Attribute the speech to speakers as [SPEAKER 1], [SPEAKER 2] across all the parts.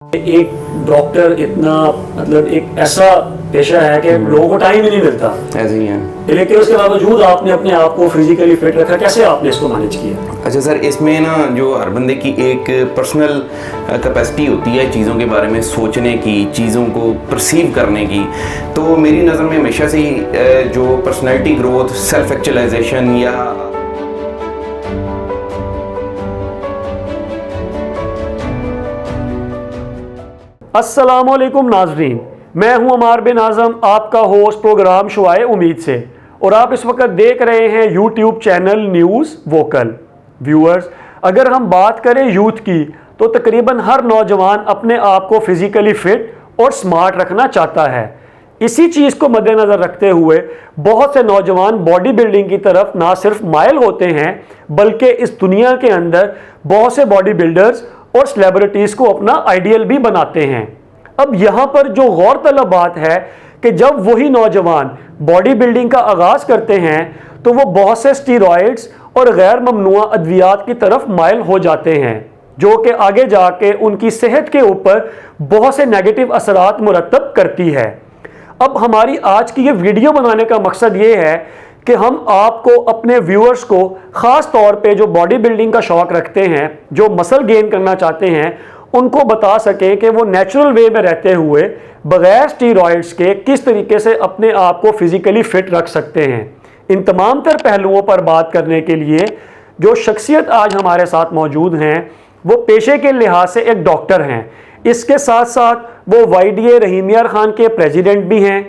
[SPEAKER 1] एक डॉक्टर इतना मतलब एक ऐसा पेशा है कि लोगों को टाइम ही नहीं मिलता,
[SPEAKER 2] ऐसे ही है।
[SPEAKER 1] लेकिन उसके बावजूद आपने अपने आप को फिजिकली फिट रखा, कैसे आपने इसको मैनेज किया?
[SPEAKER 2] अच्छा सर, इसमें ना जो हर बंदे की एक पर्सनल कैपेसिटी होती है चीज़ों के बारे में सोचने की, चीज़ों को परसीव करने की। तो मेरी नज़र में हमेशा से ही जो पर्सनैलिटी ग्रोथ, सेल्फ एक्चुअलाइजेशन या
[SPEAKER 1] अस्सलामुअलैकुम नाजरीन, मैं हूं अमार बिन आज़म, आपका होस्ट प्रोग्राम शुआए उम्मीद से, और आप इस वक्त देख रहे हैं YouTube channel news vocal. Viewers, अगर हम बात करें यूथ की तो तकरीबन हर नौजवान अपने आप को फिज़िकली फिट और स्मार्ट रखना चाहता है। इसी चीज़ को मद्देनज़र रखते हुए बहुत से नौजवान बॉडी बिल्डिंग की तरफ ना सिर्फ माइल होते हैं, बल्कि इस दुनिया के अंदर बहुत से बॉडी बिल्डर्स और सेलिब्रिटीज़ को अपना आइडियल भी बनाते हैं। अब यहाँ पर जो गौरतलब बात है कि जब वही नौजवान बॉडी बिल्डिंग का आगाज़ करते हैं तो वो बहुत से स्टीरॉइड्स और गैर ममनुआ अद्वियात की तरफ माइल हो जाते हैं, जो कि आगे जाके उनकी सेहत के ऊपर बहुत से नेगेटिव असरात मुरतब करती है। अब हमारी आज की ये वीडियो बनाने का मकसद ये है कि हम आपको, अपने व्यूअर्स को, ख़ास तौर पे जो बॉडी बिल्डिंग का शौक़ रखते हैं, जो मसल गेन करना चाहते हैं, उनको बता सकें कि वो नेचुरल वे में रहते हुए बग़ैर स्टीरॉइड्स के किस तरीके से अपने आप को फिज़िकली फ़िट रख सकते हैं। इन तमाम तर पहलुओं पर बात करने के लिए जो शख्सियत आज हमारे साथ मौजूद हैं वो पेशे के लिहाज से एक डॉक्टर हैं, इसके साथ साथ वो YDA रहीम यार खान के प्रेसिडेंट भी हैं,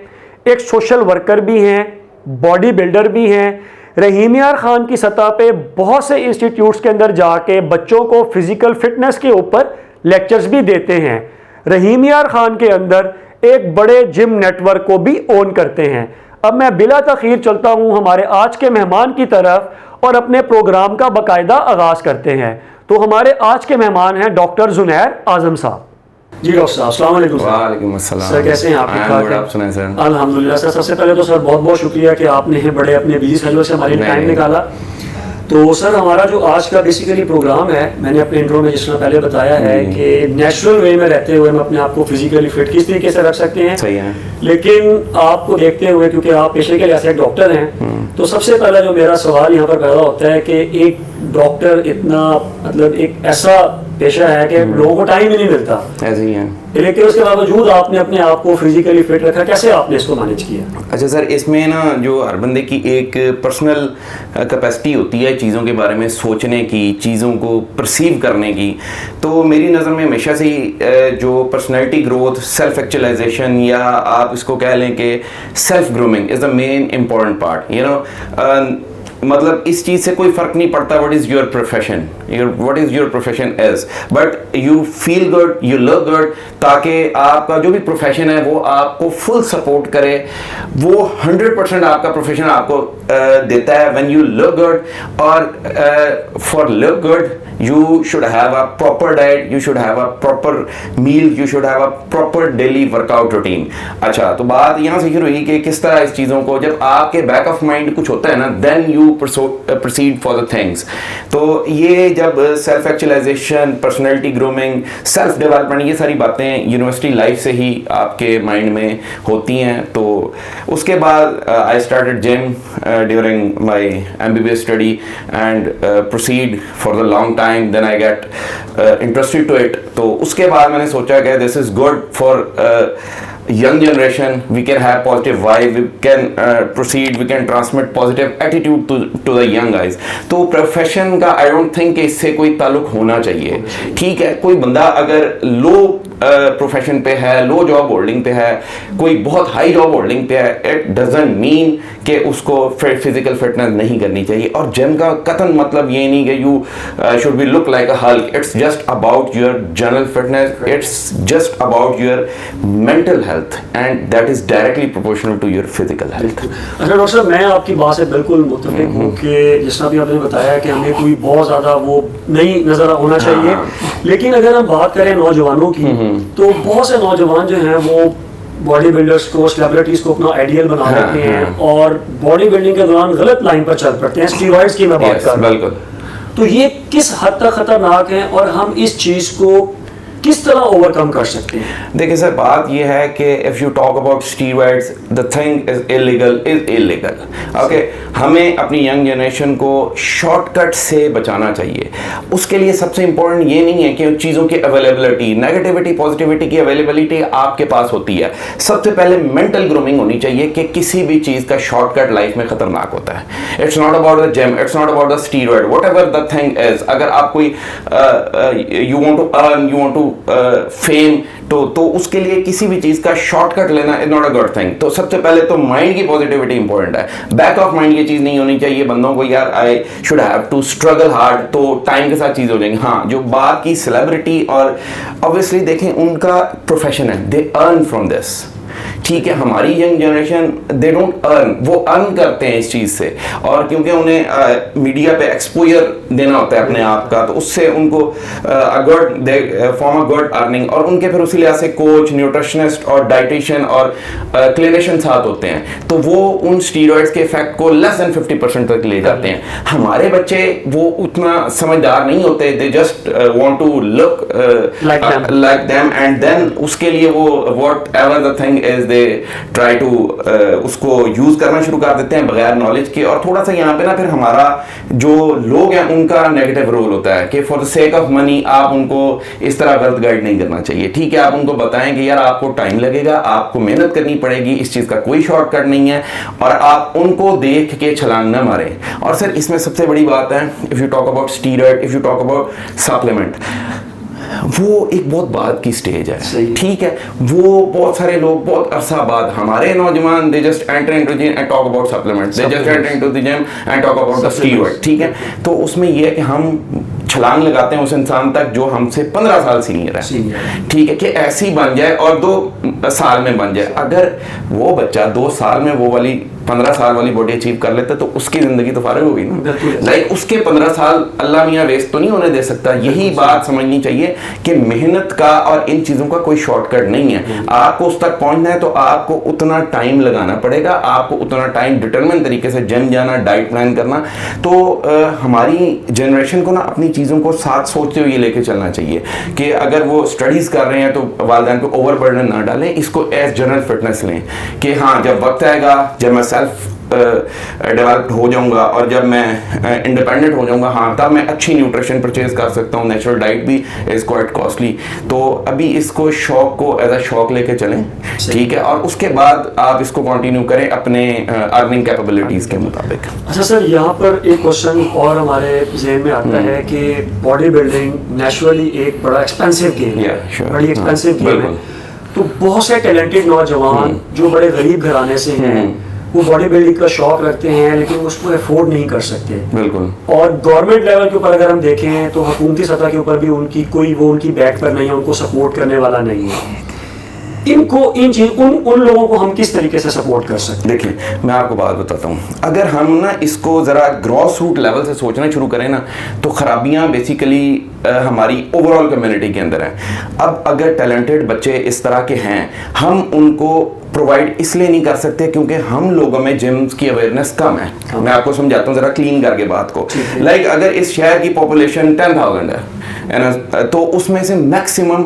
[SPEAKER 1] एक सोशल वर्कर भी हैं, बॉडी बिल्डर भी हैं। रहीम यार खान की सतह पे बहुत से इंस्टीट्यूट्स के अंदर जाके बच्चों को फिज़िकल फिटनेस के ऊपर लेक्चर्स भी देते हैं। रहीम यार खान के अंदर एक बड़े जिम नेटवर्क को भी ओन करते हैं। अब मैं बिला तखीर चलता हूँ हमारे आज के मेहमान की तरफ और अपने प्रोग्राम का बाकायदा आगाज़ करते हैं। तो हमारे आज के मेहमान हैं डॉक्टर जुनैर आज़म साहब। जी डॉक्टर साहब, अस्सलाम वालेकुम।
[SPEAKER 2] वालेकुम अस्सलाम
[SPEAKER 1] सर, कैसे हैं आप? ठीक ठाक हैं?
[SPEAKER 2] आप सुनाएं सर।
[SPEAKER 1] अल्हम्दुलिल्लाह सर, सबसे पहले तो सर बहुत बहुत शुक्रिया कि आपने बड़े अपने बिजी शेड्यूल से हमारे लिए टाइम निकाला। तो सर, हमारा जो आज का बेसिकली प्रोग्राम है, मैंने अपने इंट्रो में जिस तरह पहले बताया है कि नेचुरल वे में रहते हुए हम अपने आप को फिजिकली फिट किस तरीके से रख सकते हैं।
[SPEAKER 2] सही है।
[SPEAKER 1] लेकिन आपको देखते हुए, क्योंकि आप पेशे के लिहाज से एक डॉक्टर हैं, तो सबसे पहला जो मेरा सवाल यहाँ पर पैदा होता है कि एक डॉक्टर इतना मतलब एक ऐसा पेशा है कि लोगों को टाइम ही नहीं मिलता,
[SPEAKER 2] ऐसे ही है।
[SPEAKER 1] लेकिन उसके बावजूद आपने अपने आप को फिजिकली फिट रखा, कैसे आपने इसको मैनेज किया?
[SPEAKER 2] अच्छा सर, इसमें ना जो हर बंदे की एक पर्सनल कैपेसिटी होती है चीज़ों के बारे में सोचने की, चीज़ों को परसीव करने की। तो मेरी नज़र में हमेशा से ही जो पर्सनैलिटी ग्रोथ, सेल्फ एक्चुअलाइजेशन या आप इसको कह लें कि self grooming is the main important part. You know, मतलब इस चीज़ से कोई फ़र्क नहीं पड़ता what is your profession, what is your profession is, but you feel good, you look good, ताकि आपका जो भी प्रोफेशन है वो आपको फुल सपोर्ट करे। वो 100% आपका प्रोफेशन आपको देता है व्हेन यू लुक गुड। और for look good you should have a proper diet, you should have a proper meal, you should have a proper daily workout routine। अच्छा, तो बात यहाँ से शुरू हुई कि किस तरह इस चीज़ों को, जब आपके बैक ऑफ माइंड कुछ होता है ना, then you proceed for the things। तो ये जब self actualization, personality grooming, self development, ये सारी बातें यूनिवर्सिटी लाइफ से ही आपके माइंड में होती हैं। तो उसके बाद I started gym during my MBBS study and proceed for the long time. then I get interested to it। तो उसके बाद मैंने सोचा कि this is good for young generation, we can have positive vibe, we can proceed, we can transmit positive attitude to the young guys। तो profession का I don't think कि इससे कोई ताल्लुक होना चाहिए। ठीक है, कोई बंदा अगर लो प्रोफेशन पे है, लो जॉब होल्डिंग पे है, कोई बहुत हाई जॉब होल्डिंग पे है, इट डजंट मीन कि उसको फिजिकल फिटनेस नहीं करनी चाहिए। और जिम का कतन मतलब ये नहीं कि you should be look like a Hulk. It's just about your general fitness, it's just about your mental health, and that is directly proportional to your physical health.
[SPEAKER 1] अच्छा डॉक्टर साहब, मैं आपकी बात से बिल्कुल मुत्तफिक हूँ कि जिस तरह भी आपने बताया कि हमें कोई बहुत ज़्यादा वो नहीं नज़र होना चाहिए। लेकिन अगर हम बात करें नौजवानों की, तो बहुत से नौजवान जो हैं वो बॉडी बिल्डर्स को, सेलिब्रिटीज़ को अपना आइडियल बना लेते हैं और बॉडी बिल्डिंग के दौरान गलत लाइन पर चल पड़ते हैं। स्टीरॉइड्स की मैं बात कर रहा हूँ। तो ये किस हद तक खतरनाक है और हम इस चीज़ को किस तरह ओवरकम कर सकते हैं?
[SPEAKER 2] देखिए सर, बात यह है कि if you talk about steroids, the thing is illegal. Okay, हमें अपनी यंग जनरेशन को शॉर्टकट से बचाना चाहिए। उसके लिए सबसे इंपॉर्टेंट ये नहीं है कि उन चीज़ों की अवेलेबिलिटी, नेगेटिविटी पॉजिटिविटी की अवेलेबिलिटी आपके पास होती है। सबसे पहले मेंटल ग्रूमिंग होनी चाहिए कि किसी भी चीज़ का शॉर्टकट लाइफ में खतरनाक होता है। It's not about the gym, it's not about the steroid, whatever the thing is. अगर आप कोई you want to earn, you want to fame, तो उसके लिए किसी भी चीज का शॉर्टकट लेना is not a good thing. तो सबसे पहले तो माइंड की पॉजिटिविटी इंपॉर्टेंट है। बैक ऑफ माइंड ये चीज नहीं होनी चाहिए बंदों को, यार I should have to struggle hard, तो टाइम के साथ चीज हो जाएंगी। हाँ, जो बात की सेलिब्रिटी, और ऑब्वियसली देखें उनका प्रोफेशन है, दे अर्न फ्रॉम दिस। ठीक है, हमारी young generation they don't earn, वो अर्न करते हैं इस चीज से, और क्योंकि उन्हें मीडिया पे एक्सपोजर देना होता है अपने आप का, तो उससे उनको फॉर्म अ गुड अर्निंग, और उनके फिर उसी लिहाज से कोच, न्यूट्रिशनिस्ट और डाइटिशियन और क्लिनिशियन साथ होते हैं, तो वो उन स्टीरॉइड्स के इफेक्ट को लेस देन 50% तक ले जाते हैं। हमारे बच्चे वो उतना समझदार नहीं होते, they just want to look like them, and then उसके लिए वो whatever the thing is they try to उसको यूज करना शुरू कर देते हैं बगैर नॉलेज के। और थोड़ा सा यहाँ पे ना फिर हमारा जो लोग हैं उनका नेगेटिव रोल होता है कि for the sake of money आप उनको इस तरह गलत गाइड नहीं करना चाहिए। ठीक है, आप उनको बताएं कि यार आपको टाइम लगेगा, आपको मेहनत करनी पड़ेगी, इस चीज का कोई शॉर्टकट नहीं है, और आप उनको देख के छलांग न मारें। और सर इसमें सबसे बड़ी बात है, if you talk about steroid, if you talk about supplement, वो एक बहुत बाद की स्टेज है। ठीक है, वो बहुत सारे लोग बहुत अरसा बाद, हमारे नौजवान they just enter into gym and talk about supplements, they just enter into the gym and talk about the steroid. ठीक है, तो उसमें ये है कि हम छलांग लगाते हैं उस इंसान तक जो हमसे 15 साल सीनियर है। ठीक है, कि ऐसी बन जाए और 2 साल में बन जाए। अगर वो बच्चा 2 साल में वो वाली 15 साल वाली बॉडी अचीव कर लेता तो उसकी जिंदगी तो फारिग होगी ना। लाइक उसके 15 साल अल्लाह मियाँ वेस्ट तो नहीं होने दे सकता। यही बात समझनी चाहिए कि मेहनत का और इन चीजों का कोई शॉर्टकट नहीं है। आपको उस तक पहुंचना है तो आपको उतना टाइम लगाना पड़ेगा, आपको उतना टाइम डिटरमिन तरीके से जिम जाना, डाइट प्लान करना। तो हमारी जनरेशन को ना अपनी चीजों को साथ सोचते हुए लेके चलना चाहिए कि अगर वो स्टडीज कर रहे हैं तो वालिदैन पे ओवर बर्डन ना डालें, इसको एज जनरल फिटनेस लें कि हाँ जब वक्त आएगा, जब मैं सेल्फ डेवलप्ड हो जाऊंगा और जब मैं इंडिपेंडेंट हो जाऊंगा, हाँ तब मैं अच्छी न्यूट्रिशन परचेज कर सकता हूँ। नेचुरल डाइट भी इज क्वाइट कॉस्टली, तो अभी इसको शौक को एज अ शौक लेके चलें। ठीक है, और उसके बाद आप इसको कंटिन्यू करें अपने अर्निंग कैपेबिलिटीज के मुताबिक।
[SPEAKER 1] अच्छा सर, यहाँ पर एक क्वेश्चन और हमारे ज़हन में आता है कि बॉडी बिल्डिंग नेचुरली एक बड़ा एक्सपेंसिव गेम है, बड़ी एक्सपेंसिव गेम है। तो बहुत से टैलेंटेड नौजवान जो बड़े गरीब घराने से हैं वो बॉडी बिल्डिंग का शौक रखते हैं लेकिन उसको अफोर्ड नहीं कर सकते।
[SPEAKER 2] बिल्कुल।
[SPEAKER 1] और गवर्नमेंट लेवल के ऊपर अगर हम देखें तो हुकूमती सतह के ऊपर भी उनकी कोई वो उनकी बैक पर नहीं है, उनको सपोर्ट करने वाला नहीं है। इनको उन लोगों को हम किस तरीके से सपोर्ट कर सकते हैं?
[SPEAKER 2] देखिए मैं आपको बात बताता हूँ, अगर हम ना इसको ज़रा ग्रॉस रूट लेवल से सोचना शुरू करें ना तो खराबियाँ बेसिकली हमारी ओवरऑल कम्युनिटी के अंदर हैं। अब अगर टैलेंटेड बच्चे इस तरह के हैं, हम उनको प्रोवाइड इसलिए नहीं कर सकते क्योंकि हम लोगों में जिम्स की अवेयरनेस कम है। मैं आपको समझाता हूँ ज़रा क्लीन करके बात को। लाइक अगर इस शहर की पॉपुलेशन 10,000 है ना, तो उसमें से मैक्सिमम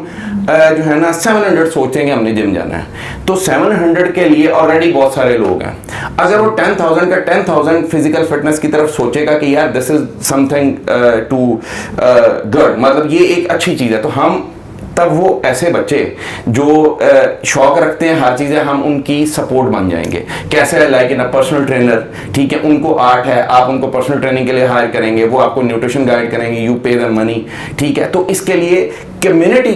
[SPEAKER 2] जो है ना 700 सोचेंगे हमने जिम जाना है, तो 700 के लिए ऑलरेडी बहुत सारे लोग हैं। अगर वो 10,000 का 10,000 फिजिकल फिटनेस की तरफ सोचेगा कि यार this is something too good, मतलब ये एक अच्छी चीज़ है, तो हम तब वो ऐसे बच्चे जो शौक रखते हैं हर चीज़ें, हम उनकी सपोर्ट बन जाएंगे। कैसे? Like in a personal trainer. ठीक है, उनको आर्ट है, आप उनको पर्सनल ट्रेनिंग के लिए हायर करेंगे, वो आपको न्यूट्रिशन गाइड करेंगे, यू पे देम मनी। ठीक है, तो इसके लिए कम्युनिटी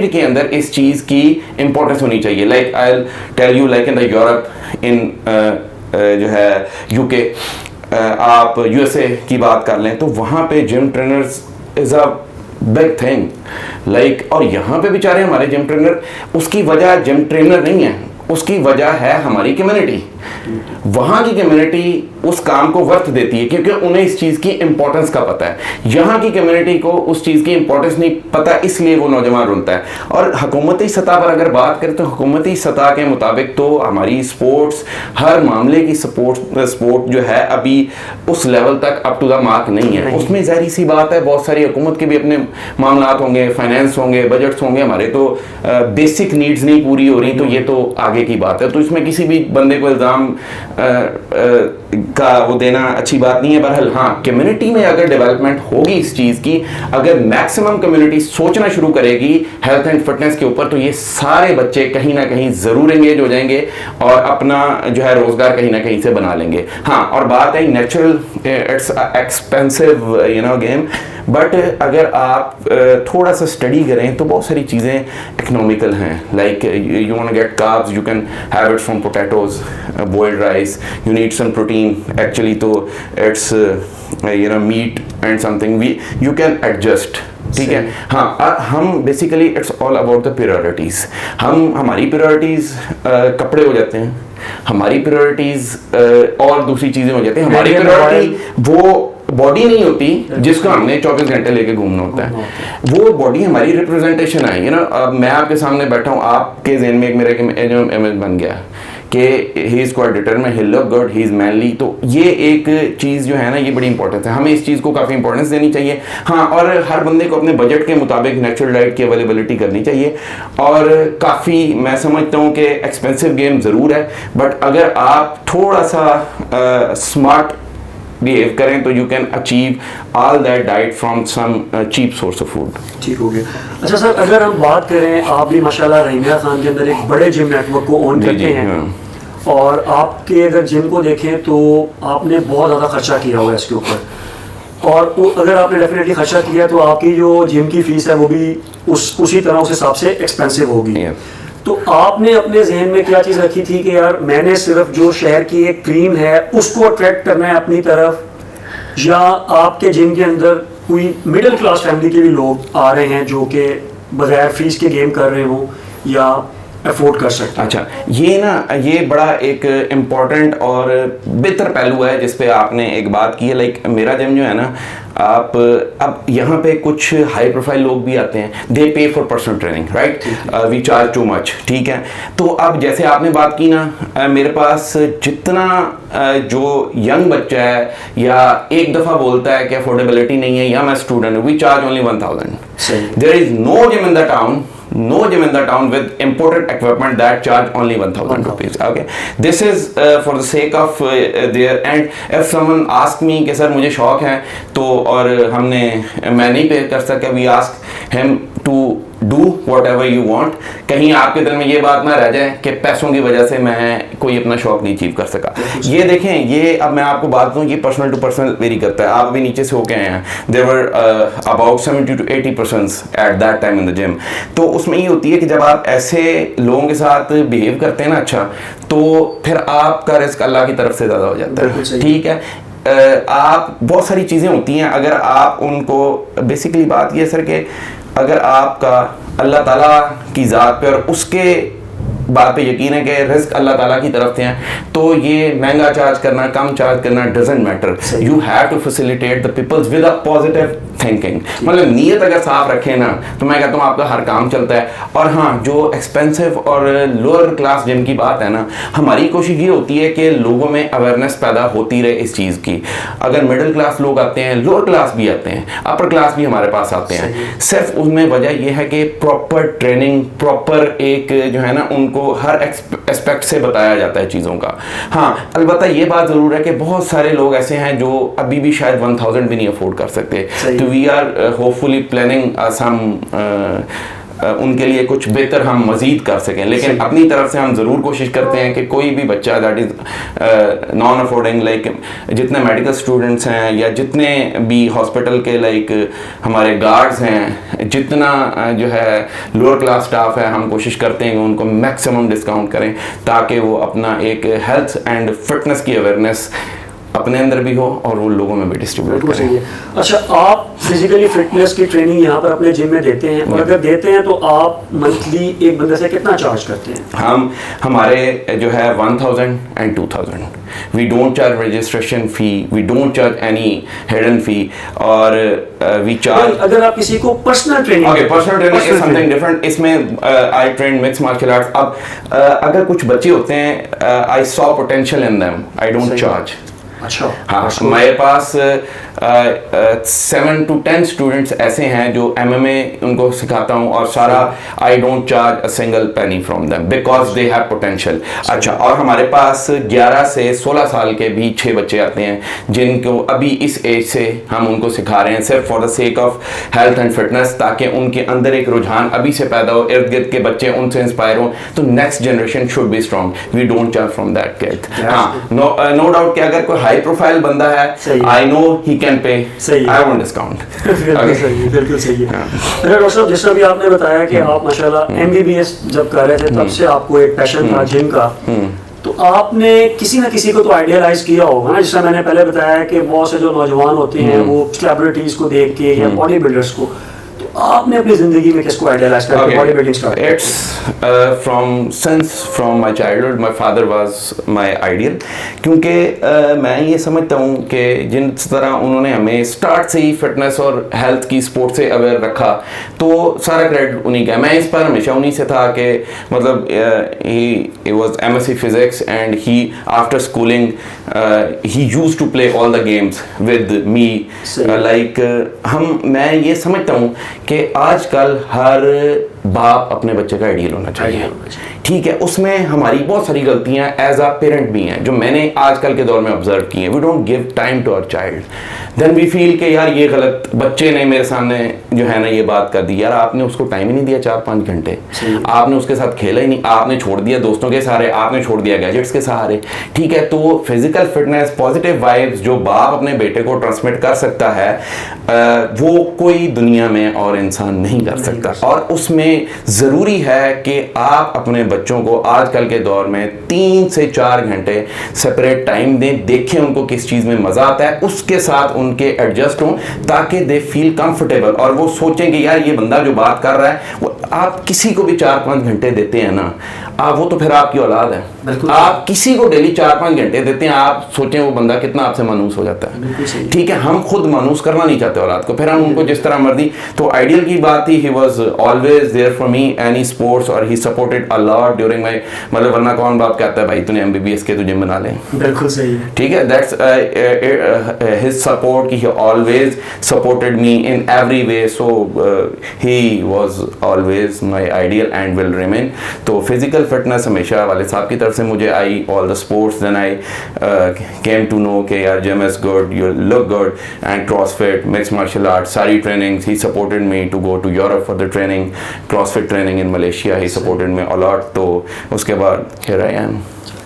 [SPEAKER 2] के अंदर इस चीज़ की इंपॉर्टेंस होनी चाहिए। Like I will tell you, like in the Europe, in जो है यूके, आप यूएसए की बात कर लें तो वहाँ पे gym trainers is a big thing. Like और यहाँ पे बेचारे हमारे जिम ट्रेनर, उसकी वजह जिम ट्रेनर नहीं है, उसकी वजह है हमारी कम्युनिटी। वहाँ की कम्युनिटी उस काम को वर्थ देती है क्योंकि उन्हें इस चीज़ की इंपॉर्टेंस का पता है। यहाँ की कम्युनिटी को उस चीज़ की इंपॉर्टेंस नहीं पता, इसलिए वो नौजवान रुनता है। और हुकूमती सतह पर अगर बात करें तो हुकूमती सतह के मुताबिक तो हमारी स्पोर्ट्स, हर मामले की स्पोर्ट जो है अभी उस लेवल तक अप टू द मार्क नहीं है। उसमें ज़ाहिर सी बात है, बहुत सारी हुकूमत के भी अपने मामला होंगे, फाइनेंस होंगे, बजट्स होंगे, हमारे तो बेसिक नीड्स नहीं पूरी हो रही, तो ये तो आगे की बात है। तो इसमें किसी भी बंदे को इल्ज़ाम का वो देना अच्छी बात नहीं है। बहरहाल हाँ, कम्युनिटी में अगर डेवलपमेंट होगी इस चीज़ की, अगर मैक्सिमम कम्युनिटी सोचना शुरू करेगी हेल्थ एंड फिटनेस के ऊपर, तो ये सारे बच्चे कहीं ना कहीं ज़रूर एंगेज हो जाएंगे और अपना जो है रोज़गार कहीं ना कहीं से बना लेंगे। हाँ, और बात है natural, it's expensive game, but अगर आप थोड़ा सा स्टडी करें तो बहुत सारी चीज़ें इकोनॉमिकल हैं। Like you want to get carbs, you can have it from potatoes, boiled rice, you need some protein actually, तो it's meat and something you can adjust. ठीक है। हाँ, हम basically it's all about the priorities. हमारी priorities कपड़े हो जाते हैं, हमारी प्रायोरिटीज़ और दूसरी चीज़ें हो जाती हैं। हमारी प्रायोरिटी वो बॉडी नहीं होती जिसको हमने 24 घंटे लेके घूमना होता है, वो बॉडी हमारी रिप्रेजेंटेशन है। अब मैं आपके सामने बैठा हूँ, आपके ज़हन में एक मेरा इमेज बन गया कि he is quite determined, he look good, he is manly. तो ये एक चीज़ जो है ना, ये बड़ी इंपॉर्टेंट है, हमें इस चीज़ को काफ़ी इंपॉर्टेंस देनी चाहिए। हाँ, और हर बंदे को अपने बजट के मुताबिक नेचुरल डाइट की अवेलेबिलिटी करनी चाहिए। और काफ़ी मैं समझता हूँ कि एक्सपेंसिव गेम ज़रूर है, बट अगर आप थोड़ा सा स्मार्ट बिहेव करें तो you can achieve all that diet from some cheap source of food.
[SPEAKER 1] ठीक हो गया। अच्छा सर, अगर हम बात करें, आप भी माशाल्लाह रहीमिया खान के अंदर एक बड़े जिम नेटवर्क को ओन करते हैं, हाँ। और आपके अगर जिम को देखें तो आपने बहुत ज़्यादा खर्चा किया हुआ है इसके ऊपर, और अगर आपने डेफिनेटली खर्चा किया तो आपकी जो जिम की फीस है वो भी उसी तरह उस हिसाब से एक्सपेंसिव होगी। तो आपने अपने जहन में क्या चीज़ रखी थी कि यार मैंने सिर्फ जो शहर की एक क्रीम है उसको अट्रैक्ट करना है अपनी तरफ, या आपके जिम के अंदर कोई मिडिल क्लास फैमिली के भी लोग आ रहे हैं जो कि बगैर फीस के गेम कर रहे हो या अफोर्ड कर सकते हैं? अच्छा,
[SPEAKER 2] ये बड़ा एक इम्पॉर्टेंट और बेहतर पहलू है जिस पे आपने एक बात की है। लाइक मेरा जिम जो है ना, आप अब यहाँ पे कुछ हाई प्रोफाइल लोग भी आते हैं, they pay for personal training, right, we charge too much. ठीक है, तो अब जैसे आपने बात की ना, मेरे पास जितना जो यंग बच्चा है या एक दफ़ा बोलता है कि अफोर्डेबिलिटी नहीं है या मैं स्टूडेंट हूँ, we charge only 1000। There is no gym in the town, no gym in the town with imported equipment that charge only 1000 rupees. Okay, this is for the sake of there, and if someone ask me कि sir मुझे शौक है तो, और मैं नहीं पे कर सकता, we ask him to do whatever you want। कहीं आपके दिल में ये बात ना रह जाए कि पैसों की वजह से मैं कोई अपना शौक नहीं अचीव कर सका। ये देखें, ये अब मैं आपको बात दूं, ये पर्सनल टू पर्सनल वेरी करता है। आप भी नीचे से होके आए हैं, there were about 70 to 80% at that time in the gym. तो उसमें ये होती है कि जब आप ऐसे लोगों के साथ बिहेव करते हैं ना, अच्छा, तो फिर आपका रिस्क अल्लाह की तरफ से ज़्यादा हो जाता है। ठीक है, आप बहुत सारी चीज़ें होती हैं, अगर आप उनको, बेसिकली बात ये सर कि अगर आपका अल्लाह ताला की ज़ात पे और उसके बात पे यकीन है कि रिस्क अल्लाह ताला की तरफ से हैं, तो ये महंगा चार्ज करना, कम चार्ज करना doesn't matter. You have to facilitate the peoples with a positive thinking. मतलब नीयत अगर साफ रखें ना, तो मैं कहता हूँ आपका हर काम चलता है। और हाँ, जो एक्सपेंसिव और लोअर क्लास जिम की बात है ना, हमारी कोशिश ये होती है कि लोगों में अवेयरनेस पैदा होती रहे इस चीज़ की। अगर मिडिल क्लास लोग आते हैं, लोअर क्लास भी आते हैं, अपर क्लास भी हमारे पास आते हैं, सिर्फ उसमें वजह यह है कि प्रॉपर ट्रेनिंग, प्रॉपर एक जो है ना, उनको हर एस्पेक्ट से बताया जाता है चीज़ों का। हाँ, अलबत्ता ये बात ज़रूर है कि बहुत सारे लोग ऐसे हैं जो अभी भी शायद 1000 भी नहीं अफोर्ड कर सकते। तो we are hopefully planning some उनके लिए कुछ बेहतर हम मज़ीद कर सकें, लेकिन अपनी तरफ से हम ज़रूर कोशिश करते हैं कि कोई भी बच्चा that is non affording, like जितने मेडिकल स्टूडेंट्स हैं या जितने भी हॉस्पिटल के लाइक हमारे गार्ड्स हैं, जितना जो है लोअर क्लास स्टाफ है, हम कोशिश करते हैं कि उनको मैक्सिमम डिस्काउंट करें ताकि वो अपना एक हेल्थ एंड फिटनेस की अवेयरनेस अपने अंदर भी हो और वो लोगों में भी डिस्ट्रीब्यूट
[SPEAKER 1] बिल्कुल
[SPEAKER 2] करें।
[SPEAKER 1] सही है। अच्छा, आप फिजिकली फिटनेस की ट्रेनिंग यहाँ पर अपने जिम में देते हैं, और अगर देते हैं तो आप मंथली एक बंदे से कितना चार्ज करते हैं?
[SPEAKER 2] हमारे जो है 1000 and 2000, we don't charge registration fee, we don't charge any hidden fee, और वी चार्ज
[SPEAKER 1] अगर आप किसी को personal training,
[SPEAKER 2] okay, personal training is something different. इसमें I train mix martial arts. अब अगर कुछ बच्चे होते हैं, I saw potential in them, I don't charge.
[SPEAKER 1] अच्छा,
[SPEAKER 2] हाँ, मेरे पास 7 to 10 स्टूडेंट्स ऐसे हैं जो MMA उनको सिखाता हूँ, और सारा आई don't charge a single penny from them because they have potential. अच्छा, और हमारे पास 11 से 16 साल के भी 6 बच्चे आते हैं जिनको अभी इस एज से हम उनको सिखा रहे हैं सिर्फ for the sake of health and fitness, ताकि उनके अंदर एक रुझान अभी से पैदा हो, इर्द गिर्द के बच्चे उनसे इंस्पायर हो, तो next generation should be strong. We don't charge from that kid. हाँ, नो डाउट कि अगर कोई हाई प्रोफाइल बंदा है, I know he can pay, I won't discount.
[SPEAKER 1] बिल्कुल सही है, बिल्कुल सही है। डॉक्टर साहब, जिस तरह भी आपने बताया कि आप माशाल्लाह MBBS जब कर रहे थे तब से आपको एक पैशन था जिम का, तो आपने किसी ना किसी को तो आइडियलाइज किया होगा ना, जिससे मैंने पहले बताया कि बहुत से जो नौजवान होते हैं वो सेलिब्रिटीज को देख के या बॉडी बिल्डर्स को, तो आपने अपनी जिंदगी में किसको आइडियलाइज करके बॉडी बिल्डिंग स्टार्ट किया?
[SPEAKER 2] It's from my childhood my father was my ideal, क्योंकि मैं ये समझता हूँ कि जिस तरह उन्होंने हमें स्टार्ट से ही फिटनेस और हेल्थ की, स्पोर्ट्स से अवेयर रखा, तो सारा क्रेडिट उन्हीं का है। मैं इस पर हमेशा उन्हीं से था कि मतलब he was MSc physics and he after schooling he used to play all the games with me, like मैं ये समझता हूँ कि आजकल हर बाप अपने बच्चे का आइडियल होना चाहिए, ठीक है। उसमें हमारी बहुत सारी गलतियां एज अ पेरेंट भी हैं जो मैंने आजकल के दौर में ऑब्जर्व की हैं। We don't give time to our child, then we feel कि यार ये गलत, बच्चे ने मेरे सामने जो है ना ये बात कर दी, यार आपने उसको टाइम ही नहीं दिया 4-5 घंटे, आपने उसके साथ खेला ही नहीं, आपने छोड़ दिया दोस्तों के सहारे, आपने छोड़ दिया गैजेट्स के सहारे, ठीक है। तो फिजिकल फिटनेस, पॉजिटिव वाइब्स जो बाप अपने बेटे को ट्रांसमिट कर सकता है, वो कोई दुनिया में और इंसान नहीं कर सकता। और उसमें जरूरी है कि आप अपने बच्चों को आजकल के दौर में 3 से 4 घंटे सेपरेट टाइम दें, देखें उनको किस चीज में मजा आता है, उसके साथ उनके एडजस्ट हों, ताकि दे फील कंफर्टेबल और वो सोचें कि यार ये बंदा जो बात कर रहा है, वो आप किसी को भी 4-5 घंटे देते हैं ना, आप वो तो फिर आपकी औलाद है। आप किसी को डेली 4-5 घंटे देते हैं, आप सोचें वो बंदा कितना आपसे मानूस हो जाता है, ठीक है। हम खुद मानूस करना नहीं चाहते औलाद को, फिर हम उनको जिस तरह मर्जी। तो आइडियल की बात थी, he was always there for me, any sports, और he supported a lot during my, मतलब वरना कौन बाप कहता है भाई तूने MBBS के, तू जिम बना ले,
[SPEAKER 1] बिल्कुल सही है,
[SPEAKER 2] ठीक है। That's his support, he always supported me in every way, so he was always my ideal and will remain. तो फिजिकल फिटनेस हमेशा वाले साहब की तरफ से मुझे आई, all the sports, then I came to know कि यार gym is good, you look good, and CrossFit, mix martial art, सारी trainings, he supported me to go to Europe for the training, CrossFit training in Malaysia, he supported me a lot. तो उसके बाद here I am.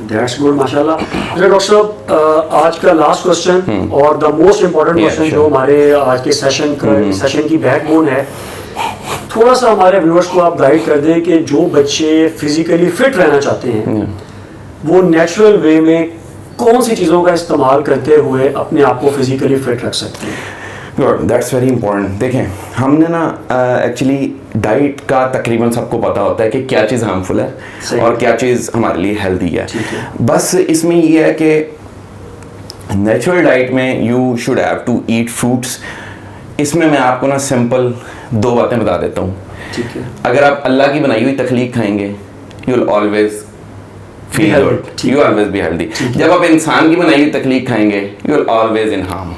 [SPEAKER 1] That's good, माशाल्लाह। अच्छा doctor साहब, आज का last question और द मोस्ट इम्पोर्टेंट क्वेश्चन जो हमारे आज के सेशन की बैकबोन है, थोड़ा सा हमारे व्यूअर्स को आप गाइड कर दें कि जो बच्चे फिजिकली फिट रहना चाहते हैं वो नेचुरल वे में कौन सी चीज़ों का इस्तेमाल करते हुए अपने आप को फिजिकली फिट रख सकते हैं?
[SPEAKER 2] Good, that's very important. देखें, हमने ना एक्चुअली डाइट का तकरीबन सबको पता होता है कि क्या चीज़ हार्मफुल है और क्या चीज़ हमारे लिए हेल्दी है। बस इसमें ये है कि नेचुरल डाइट में you should have to eat fruits. इसमें मैं आपको ना सिंपल 2 बातें बता देता हूँ। अगर आप अल्लाह की बनाई हुई तख्लीक खाएंगे, you will always feel good, you always be healthy. जब आप इंसान की बनाई हुई तख्लीक खाएंगे, you will always in harm.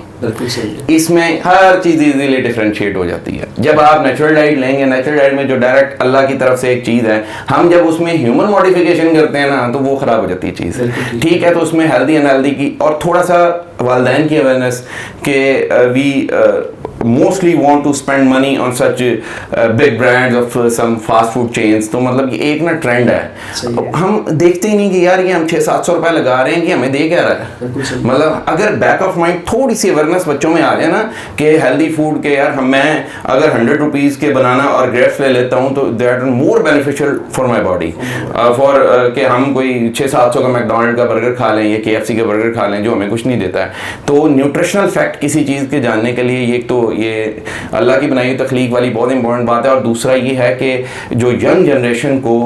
[SPEAKER 2] इसमें हर चीज़ इजीली डिफरेंशिएट हो जाती है। जब आप नेचुरल डाइट लेंगे, नेचुरल डाइट में जो डायरेक्ट अल्लाह की तरफ से एक चीज़ है, हम जब उसमें ह्यूमन मॉडिफिकेशन करते हैं ना, तो वो ख़राब हो जाती है चीज़, ठीक है। तो उसमें हेल्दी अनहेल्दी की और थोड़ा सा वालिदैन की अवेयरनेस के we mostly want to spend money on such big brands of some fast food chains। तो मतलब ये एक ना ट्रेंड है, हम देखते ही नहीं कि यार ये हम 600-700 रुपए लगा रहे हैं कि हमें दे क्या रहा है। मतलब अगर बैक ऑफ माइंड थोड़ी सी अवेयरनेस बच्चों में आ जाए ना कि हेल्दी फूड के यार मैं अगर 100 रुपीज़ के बनाना और ग्रेप्स ले लेता हूँ तो that more beneficial for my body for कि हम कोई 600-700 का मैकडोनल्ड का बर्गर खा लें या KFC का बर्गर खा लें जो हमें कुछ नहीं देता है। तो न्यूट्रिशनल फैक्ट किसी चीज़ के जानने के लिए ये तो ये अल्लाह की बनाई हुई तख्लीक वाली बहुत इंपॉर्टेंट बात है। और दूसरा ये है कि जो यंग जनरेशन को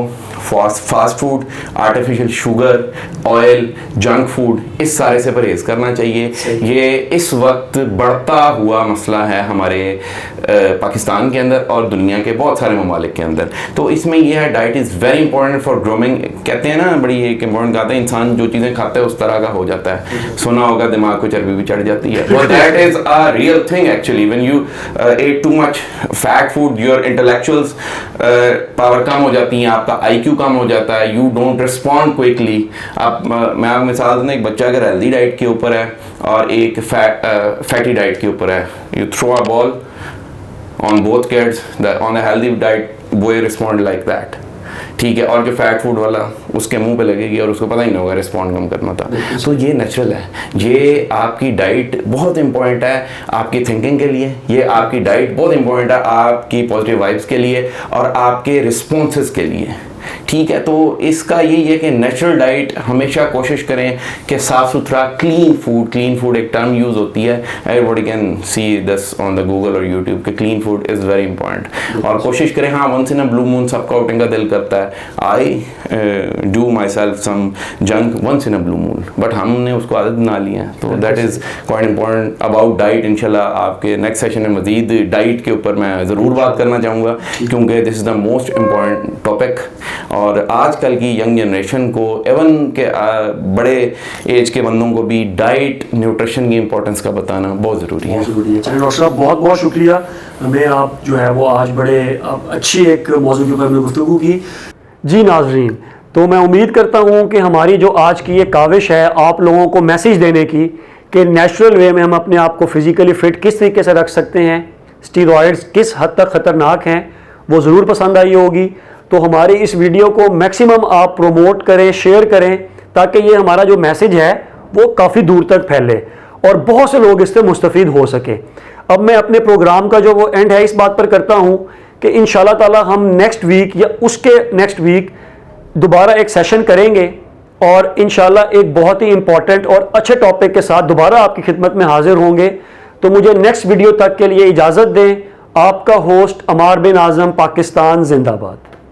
[SPEAKER 2] fast food, artificial sugar, oil, junk food, इस सारे से परहेज़ करना चाहिए। ये इस वक्त बढ़ता हुआ मसला है हमारे पाकिस्तान के अंदर और दुनिया के बहुत सारे ममालिक के अंदर। तो इसमें यह है diet is very important for grooming. कहते हैं ना बड़ी एक इंपॉर्टेंट बात है, इंसान जो चीज़ें खाता है उस तरह का हो जाता है। सुना होगा दिमाग को चर्बी भी चढ़ जाती है। Well, that is a real thing actually. When you ate too much fat food, your intellectuals power कम हो जाती है, आपका IQ कम हो जाता है, you don't respond quickly। आप मैं आपको मिसाल दूँ, एक बच्चा अगर हेल्दी डाइट के ऊपर है और एक फैटी डाइट के ऊपर है, you throw a ball on both kids, on a healthy diet boy respond like that, ठीक है। और जो फैट फूड वाला उसके मुंह पे लगेगी और उसको पता ही नहीं होगा रिस्पॉन्ड कम करना था। तो ये नेचुरल है, ये आपकी डाइट बहुत इंपॉर्टेंट है आपकी थिंकिंग के लिए, ये आपकी डाइट बहुत इंपॉर्टेंट है आपकी पॉजिटिव वाइब्स के लिए और आपके रिस्पॉन्सेस के लिए, ठीक है। तो इसका यही है कि नेचुरल डाइट हमेशा कोशिश करें कि साफ़ सुथरा क्लीन फूड एक टर्म यूज़ होती है, everybody can see this on the Google और यूट्यूब के clean food is very important. और कोशिश करें, हाँ once in a blue moon सबका आउटिंग का दिल करता है, I do myself some junk once in a blue moon, but हमने उसको आदत बना ली है। तो that is quite important about diet. इंशाल्लाह आपके नेक्स्ट सेशन में मज़ीद डाइट के ऊपर मैं ज़रूर बात करना चाहूँगा क्योंकि this is the most important topic. और आजकल की यंग जनरेशन को एवन के बड़े एज के बंदों को भी डाइट न्यूट्रिशन की इंपॉर्टेंस का बताना बहुत ज़रूरी है।
[SPEAKER 1] चलिए डॉक्टर साहब बहुत बहुत शुक्रिया, हमें आप जो है वो आज बड़े अच्छी एक मौजू के ऊपर हमने गुफ्तगू की। जी नाजरीन, तो मैं उम्मीद करता हूँ कि हमारी जो आज की ये काविश है आप लोगों को मैसेज देने की कि नेचुरल वे में हम अपने आप को फिज़िकली फ़िट किस तरीके से रख सकते हैं, स्टीरॉयड्स किस हद तक ख़तरनाक हैं, वो ज़रूर पसंद आई होगी। तो हमारी इस वीडियो को मैक्सिमम आप प्रोमोट करें, शेयर करें ताकि ये हमारा जो मैसेज है वो काफ़ी दूर तक फैले और बहुत से लोग इससे मुस्तफ़ीद हो सके। अब मैं अपने प्रोग्राम का जो वो एंड है इस बात पर करता हूँ कि इंशाल्लाह ताला हम नेक्स्ट वीक या उसके नेक्स्ट वीक दोबारा एक सेशन करेंगे और इंशाल्लाह एक बहुत ही इंपॉर्टेंट और अच्छे टॉपिक के साथ दोबारा आपकी खिदमत में हाजिर होंगे। तो मुझे नेक्स्ट वीडियो तक के लिए इजाज़त दें। आपका होस्ट अमार बिन आज़म, पाकिस्तान जिंदाबाद।